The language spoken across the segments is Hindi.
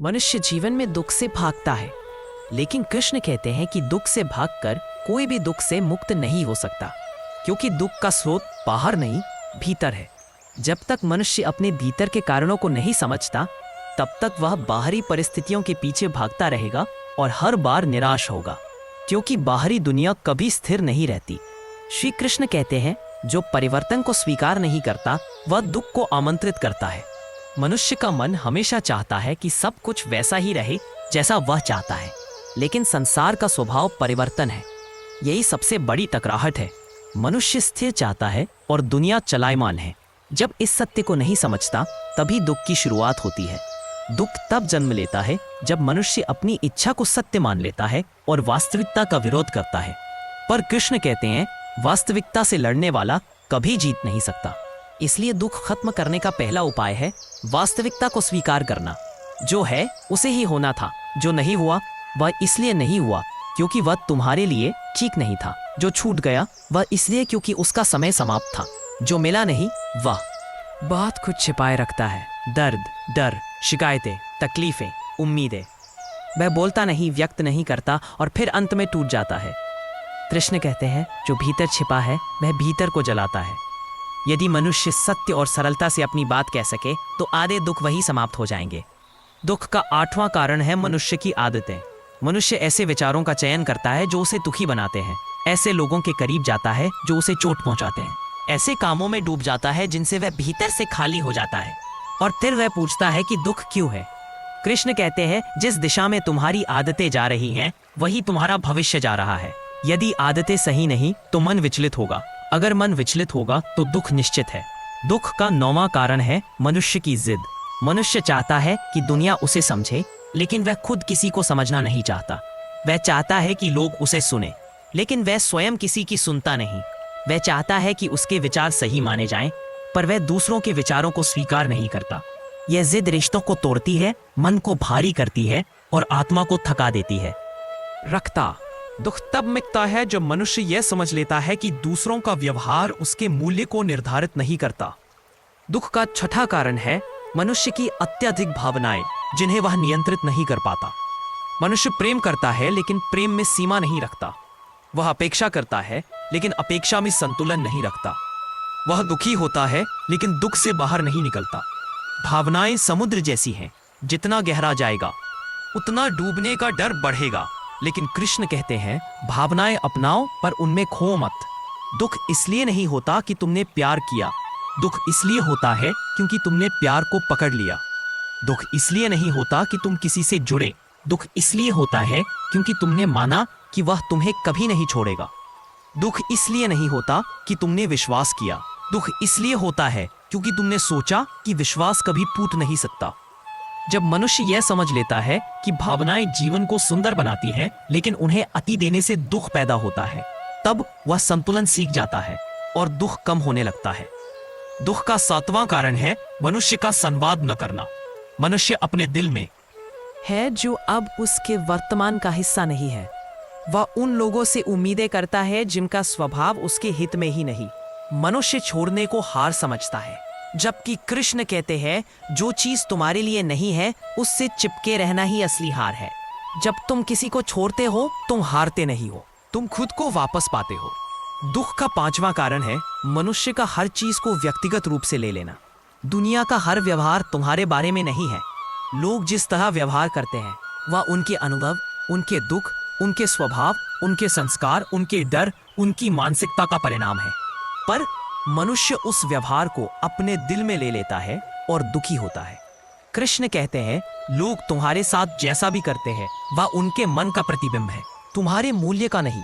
मनुष्य जीवन में दुख से भागता है, लेकिन कृष्ण कहते हैं कि दुख से भागकर कोई भी दुख से मुक्त नहीं हो सकता, क्योंकि दुख का स्रोत बाहर नहीं, भीतर है। जब तक मनुष्य अपने भीतर के कारणों को नहीं समझता, तब तक वह बाहरी परिस्थितियों के पीछे भागता रहेगा और हर बार निराश होगा, क्योंकि बाहरी दुनिया कभी स्थिर नहीं रहती। श्री कृष्ण कहते हैं, जो परिवर्तन को स्वीकार नहीं करता, वह दुख को आमंत्रित करता है। मनुष्य का मन हमेशा चाहता है कि सब कुछ वैसा ही रहे जैसा वह चाहता है, लेकिन संसार का स्वभाव परिवर्तन है। यही सबसे बड़ी टकराहट है। मनुष्य स्थिर चाहता है और दुनिया चलायमान है। जब इस सत्य को नहीं समझता, तभी दुख की शुरुआत होती है। दुख तब जन्म लेता है जब मनुष्य अपनी इच्छा को सत्य मान लेता है और वास्तविकता का विरोध करता है। पर कृष्ण कहते हैं, वास्तविकता से लड़ने वाला कभी जीत नहीं सकता। इसलिए दुख खत्म करने का पहला उपाय है वास्तविकता को स्वीकार करना। जो है उसे ही होना था, जो नहीं हुआ वह इसलिए नहीं हुआ क्योंकि वह तुम्हारे लिए ठीक नहीं था। जो छूट गया वह इसलिए क्योंकि उसका समय समाप्त था। जो मिला नहीं वह बहुत कुछ छिपाए रखता है। दर्द, डर, शिकायतें, तकलीफें, उम्मीदें। वह बोलता नहीं, व्यक्त नहीं करता और फिर अंत में टूट जाता है। कृष्ण कहते हैं, जो भीतर छिपा है वह भीतर को जलाता है। यदि मनुष्य सत्य और सरलता से अपनी बात कह सके, तो आधे दुख वही समाप्त हो जाएंगे। दुख का 8वां कारण है मनुष्य की आदतें। मनुष्य ऐसे विचारों का चयन करता है जो उसे दुखी बनाते हैं। ऐसे लोगों के करीब जाता है जो उसे चोट पहुंचाते हैं। ऐसे कामों में डूब जाता है जिनसे वह भीतर से खाली हो जाता है, और फिर वह पूछता है कि दुख क्यों है। कृष्ण कहते हैं, जिस दिशा में तुम्हारी आदतें जा रही हैं, वही तुम्हारा भविष्य जा रहा है। यदि आदतें सही नहीं तो मन विचलित होगा। अगर मन विचलित होगा तो दुख निश्चित है। दुख का 9वां कारण है मनुष्य की जिद। मनुष्य चाहता है कि दुनिया उसे समझे, लेकिन वह खुद किसी को समझना नहीं चाहता। वह चाहता है कि लोग उसे सुने, लेकिन वह स्वयं किसी की सुनता नहीं। वह चाहता है कि उसके विचार सही माने जाएं, पर वह दूसरों के विचारों को स्वीकार नहीं करता। यह जिद रिश्तों को तोड़ती है, मन को भारी करती है और आत्मा को थका देती है। रखता दुख तब मिटता है जब मनुष्य यह समझ लेता है कि दूसरों का व्यवहार उसके मूल्य को निर्धारित नहीं करता। दुख का 6ठा कारण है मनुष्य की अत्यधिक भावनाएं, जिन्हें वह नियंत्रित नहीं कर पाता। मनुष्य प्रेम करता है, लेकिन प्रेम में सीमा नहीं रखता। वह अपेक्षा करता है, लेकिन अपेक्षा में संतुलन नहीं रखता। वह दुखी होता है, लेकिन दुख से बाहर नहीं निकलता। भावनाएं समुद्र जैसी हैं, जितना गहरा जाएगा उतना डूबने का डर बढ़ेगा। लेकिन कृष्ण कहते हैं, भावनाएं अपनाओ पर उनमें खो मत। दुख इसलिए नहीं होता कि तुमने प्यार किया, दुख इसलिए होता है क्योंकि तुमने प्यार को पकड़ लिया। दुख इसलिए नहीं होता कि तुम किसी से जुड़े, दुख इसलिए होता है क्योंकि तुमने माना कि वह तुम्हें कभी नहीं छोड़ेगा। दुख इसलिए नहीं होता कि तुमने विश्वास किया, दुख इसलिए होता है क्योंकि तुमने सोचा कि विश्वास कभी टूट नहीं सकता। जब मनुष्य यह समझ लेता है कि भावनाएं जीवन को सुंदर बनाती हैं, लेकिन उन्हें अति देने से दुख पैदा होता है, तब वह संतुलन सीख जाता है और दुख कम होने लगता है। दुख का 7वां कारण है मनुष्य का संवाद न करना। मनुष्य अपने दिल में है जो अब उसके वर्तमान का हिस्सा नहीं है। वह उन लोगों से उम्मीदें करता है जिनका स्वभाव उसके हित में ही नहीं। मनुष्य छोड़ने को हार समझता है, जबकि कृष्ण कहते हैं, जो चीज तुम्हारे लिए नहीं है उससे चिपके रहना ही असली हार है। जब तुम किसी को छोड़ते हो, तुम हारते नहीं हो, तुम खुद को वापस पाते हो। दुख का 5वां कारण है मनुष्य का हर चीज को व्यक्तिगत रूप से ले लेना। दुनिया का हर व्यवहार तुम्हारे बारे में नहीं है। लोग जिस तरह व्यवहार करते हैं, वह उनके अनुभव, उनके दुख, उनके स्वभाव, उनके संस्कार, उनके डर, उनकी मानसिकता का परिणाम है। पर मनुष्य उस व्यवहार को अपने दिल में ले लेता है और दुखी होता है। कृष्ण कहते हैं, लोग तुम्हारे साथ जैसा भी करते हैं वह उनके मन का प्रतिबिंब है, तुम्हारे मूल्य का नहीं।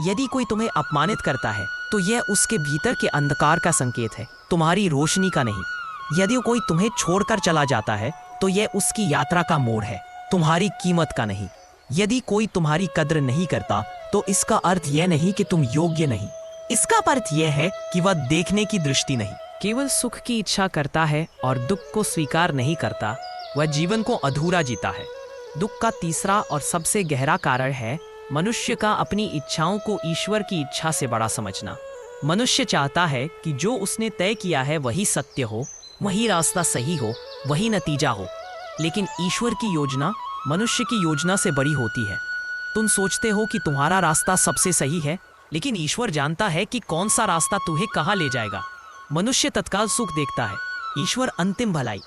यदि कोई तुम्हें अपमानित करता है तो यह उसके भीतर के अंधकार का संकेत है, तुम्हारी रोशनी का नहीं। यदि कोई तुम्हें छोड़कर चला जाता है तो यह उसकी यात्रा का मोड़ है, तुम्हारी कीमत का नहीं। यदि कोई तुम्हारी कद्र नहीं करता तो इसका अर्थ यह नहीं कि तुम योग्य नहीं, इसका अर्थ यह है कि वह देखने की दृष्टि नहीं। केवल सुख की इच्छा करता है और दुख को स्वीकार नहीं करता, वह जीवन को अधूरा जीता है। दुख का 3रा और सबसे गहरा कारण है मनुष्य का अपनी इच्छाओं को ईश्वर की इच्छा से बड़ा समझना। मनुष्य चाहता है कि जो उसने तय किया है वही सत्य हो, वही रास्ता सही हो, वही नतीजा हो। लेकिन ईश्वर की योजना मनुष्य की योजना से बड़ी होती है। तुम सोचते हो कि तुम्हारा रास्ता सबसे सही है, लेकिन ईश्वर जानता है कि कौन सा रास्ता तुम्हें कहाँ ले जाएगा। मनुष्य तत्काल सुख देखता है, ईश्वर अंतिम भलाई।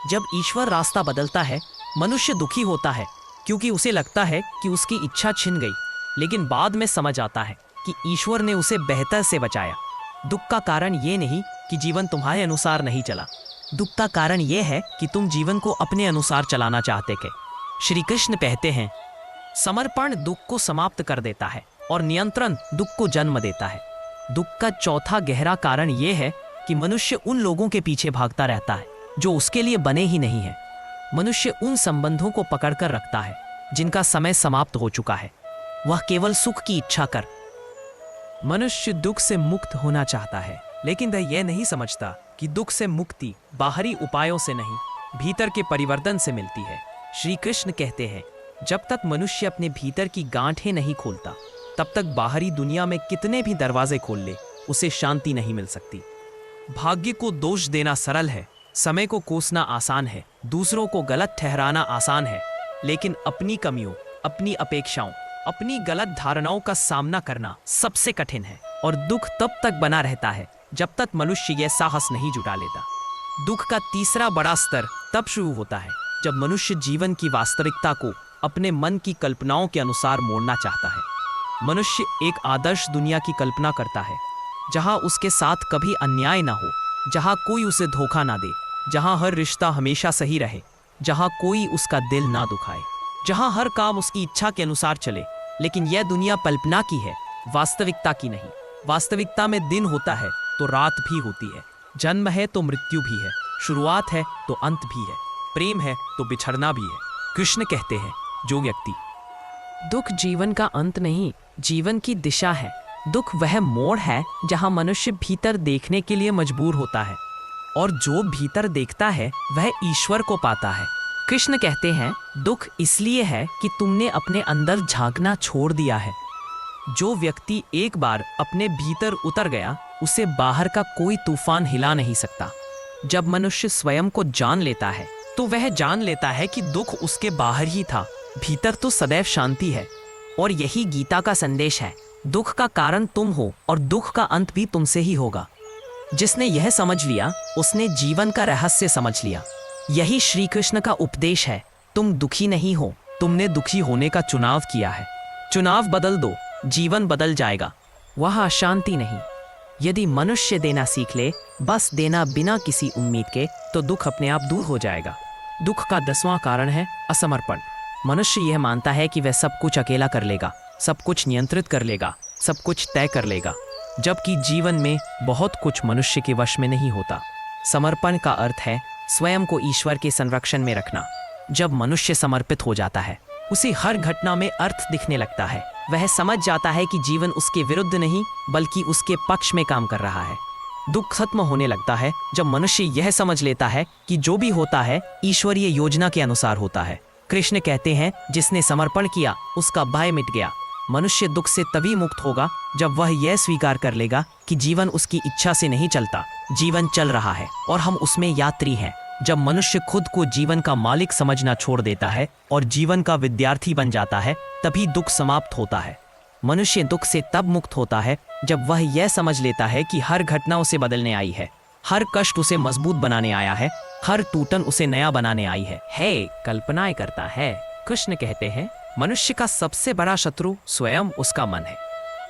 जब ईश्वर रास्ता बदलता है, मनुष्य दुखी होता है, क्योंकि उसे लगता है कि उसकी इच्छा छिन गई, लेकिन बाद में समझ आता है कि ईश्वर ने उसे बेहतर से बचाया। दुख का कारण ये नहीं कि जीवन तुम्हारे अनुसार नहीं चला, दुख का कारण ये है कि तुम जीवन को अपने अनुसार चलाना चाहते थे। श्री कृष्ण कहते हैं, समर्पण दुख को समाप्त कर देता है और नियंत्रण दुख को जन्म देता है। दुख का चौथा गहरा कारण यह है कि मनुष्य उन लोगों के पीछे भागता रहता है जो उसके लिए बने ही नहीं है। मनुष्य उन संबंधों को पकड़कर रखता है जिनका समय समाप्त हो चुका है, वह केवल सुख की इच्छा कर। मनुष्य दुख से मुक्त होना चाहता है, लेकिन वह यह नहीं समझता कि दुख से मुक्ति बाहरी उपायों से नहीं, भीतर के परिवर्तन से मिलती है। श्री कृष्ण कहते हैं, जब तक मनुष्य अपने भीतर की गांठें नहीं खोलता, तब तक बाहरी दुनिया में कितने भी दरवाजे खोल ले, उसे शांति नहीं मिल सकती। भाग्य को दोष देना सरल है, समय को कोसना आसान है, दूसरों को गलत ठहराना आसान है, लेकिन अपनी कमियों, अपनी अपेक्षाओं, अपनी गलत धारणाओं का सामना करना सबसे कठिन है। और दुख तब तक बना रहता है जब तक मनुष्य यह साहस नहीं जुटा लेता। दुख का तीसरा बड़ा स्तर तब शुरू होता है जब मनुष्य जीवन की वास्तविकता को अपने मन की कल्पनाओं के अनुसार मोड़ना चाहता है। मनुष्य एक आदर्श दुनिया की कल्पना करता है, जहां उसके साथ कभी अन्याय ना हो, जहां कोई उसे धोखा ना दे, जहां हर रिश्ता हमेशा सही रहे, जहां कोई उसका दिल ना दुखाए, जहां हर काम उसकी इच्छा के अनुसार चले। लेकिन यह दुनिया कल्पना की है, वास्तविकता की नहीं। वास्तविकता में दिन होता है तो रात भी होती है, जन्म है तो मृत्यु भी है, शुरुआत है तो अंत भी है, प्रेम है तो बिछड़ना भी है। कृष्ण कहते हैं, जो व्यक्ति दुख जीवन का अंत नहीं, जीवन की दिशा है। दुख वह मोड़ है जहां मनुष्य भीतर देखने के लिए मजबूर होता है, और जो भीतर देखता है वह ईश्वर को पाता है। कृष्ण कहते हैं, दुख इसलिए है कि तुमने अपने अंदर झांकना छोड़ दिया है। जो व्यक्ति एक बार अपने भीतर उतर गया, उसे बाहर का कोई तूफान हिला नहीं सकता। जब मनुष्य स्वयं को जान लेता है, तो वह जान लेता है कि दुख उसके बाहर ही था, भीतर तो सदैव शांति है। और यही गीता का संदेश है, दुख का कारण तुम हो और दुख का अंत भी तुमसे ही होगा। जिसने यह समझ लिया, उसने जीवन का रहस्य समझ लिया। यही श्री कृष्ण का उपदेश है, तुम दुखी नहीं हो, तुमने दुखी होने का चुनाव किया है। चुनाव बदल दो, जीवन बदल जाएगा। वह अशांति नहीं। यदि मनुष्य देना सीख ले, बस देना बिना किसी उम्मीद के, तो दुख अपने आप दूर हो जाएगा। दुख का 10वां कारण है असमर्पण। मनुष्य यह मानता है कि वह सब कुछ अकेला कर लेगा, सब कुछ नियंत्रित कर लेगा, सब कुछ तय कर लेगा, जबकि जीवन में बहुत कुछ मनुष्य के वश में नहीं होता। समर्पण का अर्थ है स्वयं को ईश्वर के संरक्षण में रखना। जब मनुष्य समर्पित हो जाता है, उसे हर घटना में अर्थ दिखने लगता है। वह समझ जाता है कि जीवन उसके विरुद्ध नहीं, बल्कि उसके पक्ष में काम कर रहा है। दुख खत्म होने लगता है जब मनुष्य यह समझ लेता है कि जो भी होता है ईश्वरीय योजना के अनुसार होता है। कृष्ण कहते हैं, जिसने समर्पण किया उसका भय मिट गया। मनुष्य दुख से तभी मुक्त होगा जब वह यह स्वीकार कर लेगा कि जीवन उसकी इच्छा से नहीं चलता, जीवन चल रहा है और हम उसमें यात्री हैं। जब मनुष्य खुद को जीवन का मालिक समझना छोड़ देता है और जीवन का विद्यार्थी बन जाता है, तभी दुख समाप्त होता है। मनुष्य दुख से तब मुक्त होता है जब वह यह समझ लेता है कि हर घटना उसे बदलने आई है, हर कष्ट उसे मजबूत बनाने आया है, हर टूटन उसे नया बनाने आई है। कल्पनाएं करता है। कृष्ण कहते हैं, मनुष्य का सबसे बड़ा शत्रु स्वयं उसका मन है।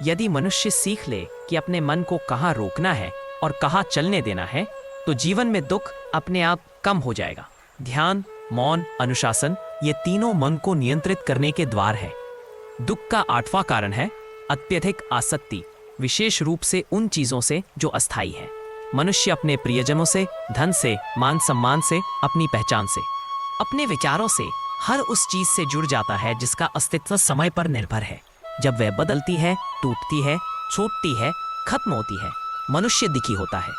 यदि मनुष्य सीख ले कि अपने मन को कहाँ रोकना है और कहाँ चलने देना है, तो जीवन में दुख अपने आप कम हो जाएगा। ध्यान, मौन, अनुशासन, ये तीनों मन को नियंत्रित करने के द्वार है। दुख का 8वां कारण है अत्यधिक आसक्ति, विशेष रूप से उन चीजों से जो अस्थायी है। मनुष्य अपने प्रियजनों से, धन से, मान सम्मान से, अपनी पहचान से, अपने विचारों से, हर उस चीज से जुड़ जाता है जिसका अस्तित्व समय पर निर्भर है। जब वह बदलती है, टूटती है, छूटती है, खत्म होती है, मनुष्य दुखी होता है।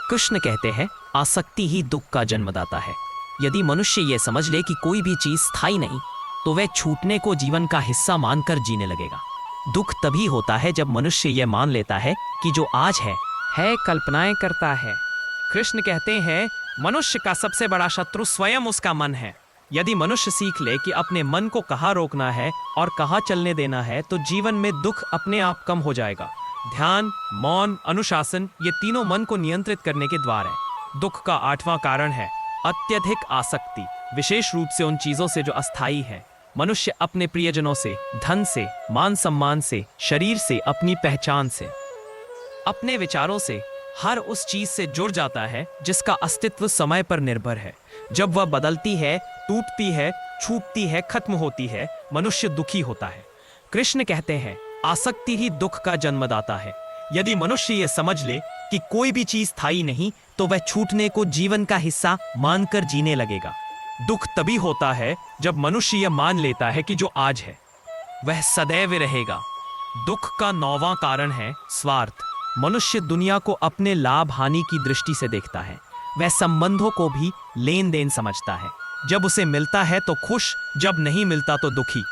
कृष्ण कहते हैं, आसक्ति ही दुख का जन्मदाता है। यदि मनुष्य यह समझ ले कि कोई भी चीज स्थायी नहीं, तो वह छूटने को जीवन का हिस्सा मानकर जीने लगेगा। दुख तभी होता है जब मनुष्य यह मान लेता है कि जो आज है कल्पनाएं करता है। कृष्ण कहते हैं, मनुष्य का सबसे बड़ा शत्रु स्वयं उसका मन है। यदि मनुष्य सीख ले कि अपने मन को कहाँ रोकना है और कहाँ चलने देना है, तो जीवन में दुख अपने आप कम हो जाएगा। ध्यान, मौन, अनुशासन, ये तीनों मन को नियंत्रित करने के द्वार है। दुख का 8वां कारण है अत्यधिक आसक्ति, विशेष रूप से उन चीजों से जो अस्थायी है। मनुष्य अपने प्रियजनों से, धन से, मान सम्मान से, शरीर से, अपनी पहचान से, अपने विचारों से, हर उस चीज से जुड़ जाता है जिसका अस्तित्व समय पर निर्भर है। जब वह बदलती है, टूटती है, छूटती है, खत्म होती है, मनुष्य दुखी होता है। कृष्ण कहते हैं आसक्ति ही दुख का जन्मदाता है। यदि मनुष्य यह समझ ले कि कोई भी चीज स्थायी नहीं, तो वह छूटने को जीवन का हिस्सा मानकर जीने लगेगा। दुख तभी होता है जब मनुष्य यह मान लेता है कि जो आज है वह सदैव रहेगा। दुख का 9वां कारण है स्वार्थ। मनुष्य दुनिया को अपने लाभ हानि की दृष्टि से देखता है। वह संबंधों को भी लेन देन समझता है। जब उसे मिलता है तो खुश, जब नहीं मिलता तो दुखी।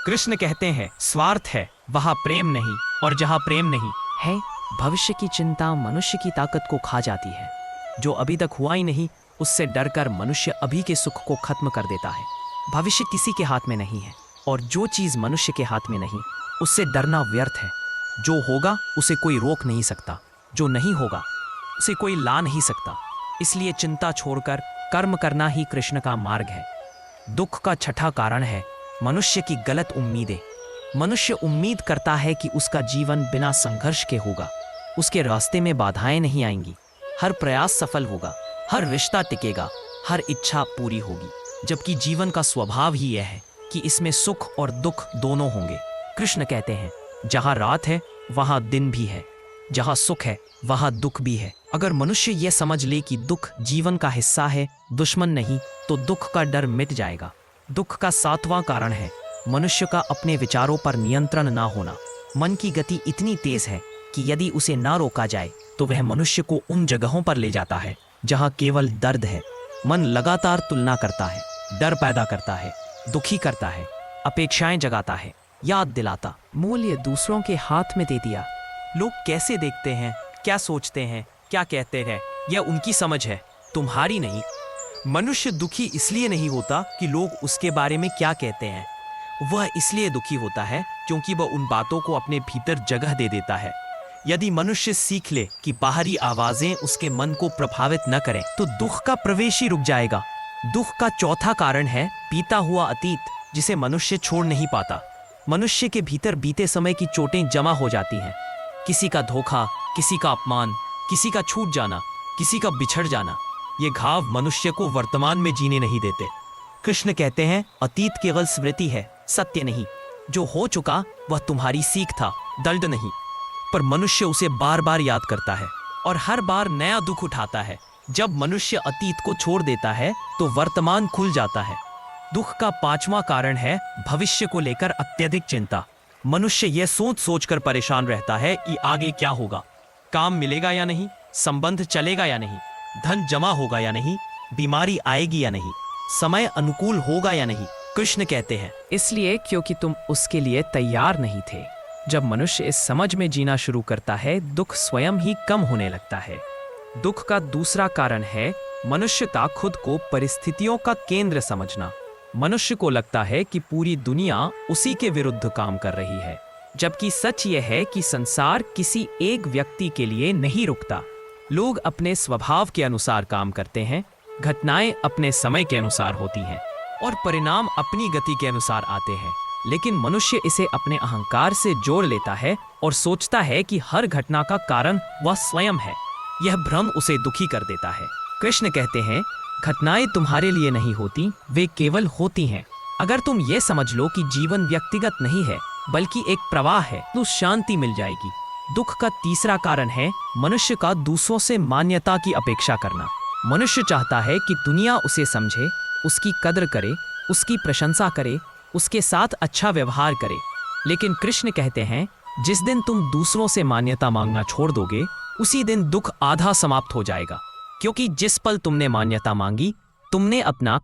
कृष्ण कहते हैं स्वार्थ है वहां प्रेम नहीं, और जहां प्रेम नहीं है भविष्य की चिंता मनुष्य की ताकत को खा जाती है। जो अभी तक हुआ ही नहीं, उससे डरकर मनुष्य अभी के सुख को खत्म कर देता है। भविष्य किसी के हाथ में नहीं है, और जो चीज मनुष्य के हाथ में नहीं, उससे डरना व्यर्थ है। जो होगा उसे कोई रोक नहीं सकता, जो नहीं होगा उसे कोई ला नहीं सकता। इसलिए चिंता छोड़कर कर्म करना ही कृष्ण का मार्ग है। दुख का 6ठा कारण है मनुष्य की गलत उम्मीदें। मनुष्य उम्मीद करता है कि उसका जीवन बिना संघर्ष के होगा, उसके रास्ते में बाधाएं नहीं आएंगी, हर प्रयास सफल होगा, हर रिश्ता टिकेगा, हर इच्छा पूरी होगी। जबकि जीवन का स्वभाव ही यह है कि इसमें सुख और दुख दोनों होंगे। कृष्ण कहते हैं जहां रात है वहां दिन भी है, जहां सुख है वहां दुख भी है। अगर मनुष्य यह समझ ले कि दुख जीवन का हिस्सा है, दुश्मन नहीं, तो दुख का डर मिट जाएगा। दुख का 7वां कारण है मनुष्य का अपने विचारों पर नियंत्रण ना होना। मन की गति इतनी तेज है कि यदि उसे ना रोका जाए तो वह मनुष्य को उन जगहों पर ले जाता है जहां केवल दर्द है। मन लगातार तुलना करता है, डर पैदा करता है, दुखी करता है, अपेक्षाएं जगाता है, याद दिलाता। मूल्य दूसरों के हाथ में दे दिया। लोग कैसे देखते हैं, क्या सोचते हैं, क्या कहते हैं, यह उनकी समझ है, तुम्हारी नहीं। मनुष्य दुखी इसलिए नहीं होता कि लोग उसके बारे में क्या कहते हैं, वह इसलिए दुखी होता है क्योंकि वह उन बातों को अपने भीतर जगह दे देता है। यदि मनुष्य सीख ले कि बाहरी आवाजें उसके मन को प्रभावित न करें, तो दुख का प्रवेश ही रुक जाएगा। दुख का 4था कारण है बीता हुआ अतीत, जिसे मनुष्य छोड़ नहीं पाता। मनुष्य के भीतर बीते समय की चोटें जमा हो जाती हैं। किसी का धोखा, किसी का अपमान, किसी का छूट जाना, किसी का बिछड़ जाना, ये घाव मनुष्य को वर्तमान में जीने नहीं देते। कृष्ण कहते हैं अतीत केवल स्मृति है, सत्य नहीं। जो हो चुका वह तुम्हारी सीख था, दंड नहीं। पर मनुष्य उसे बार बार याद करता है और हर बार नया दुख उठाता है। जब मनुष्य अतीत को छोड़ देता है तो वर्तमान खुल जाता है। दुख का 5वां कारण है भविष्य को लेकर अत्यधिक चिंता। मनुष्य यह सोच सोचकर परेशान रहता है कि आगे क्या होगा, काम मिलेगा या नहीं, संबंध चलेगा या नहीं, धन जमा होगा या नहीं, बीमारी आएगी या नहीं, समय अनुकूल होगा या नहीं। कृष्ण कहते हैं इसलिए क्योंकि तुम उसके लिए तैयार नहीं थे। जब मनुष्य इस समझ में जीना शुरू करता है, दुख स्वयं ही कम होने लगता है। दुख का दूसरा कारण है मनुष्य का खुद को परिस्थितियों का केंद्र समझना। मनुष्य को लगता है कि पूरी दुनिया उसी के विरुद्ध काम कर रही है, जबकि सच यह है कि संसार किसी एक व्यक्ति के लिए नहीं रुकता। लोग अपने स्वभाव के अनुसार काम करते हैं, घटनाएं अपने समय के अनुसार होती हैं और परिणाम अपनी गति के अनुसार आते हैं। लेकिन मनुष्य इसे अपने अहंकार से जोड़ लेता है और सोचता है कि हर घटना का कारण वह स्वयं है। यह भ्रम उसे दुखी कर देता है। कृष्ण कहते हैं घटनाएं तुम्हारे लिए नहीं होती, वे केवल होती हैं। अगर तुम ये समझ लो कि जीवन व्यक्तिगत नहीं है बल्कि एक प्रवाह है, तो शांति मिल जाएगी। दुख का तीसरा कारण है मनुष्य का दूसरों से मान्यता की अपेक्षा करना। मनुष्य चाहता है कि दुनिया उसे समझे, उसकी कद्र करे, उसकी प्रशंसा करे, उसके साथ अच्छा व्यवहार करे। लेकिन कृष्ण कहते हैं जिस दिन तुम दूसरों से मान्यता मांगना छोड़ दोगे, उसी दिन दुख आधा समाप्त हो जाएगा। क्योंकि जिस पल तुमने मान्यता मांगी, तुमने अपना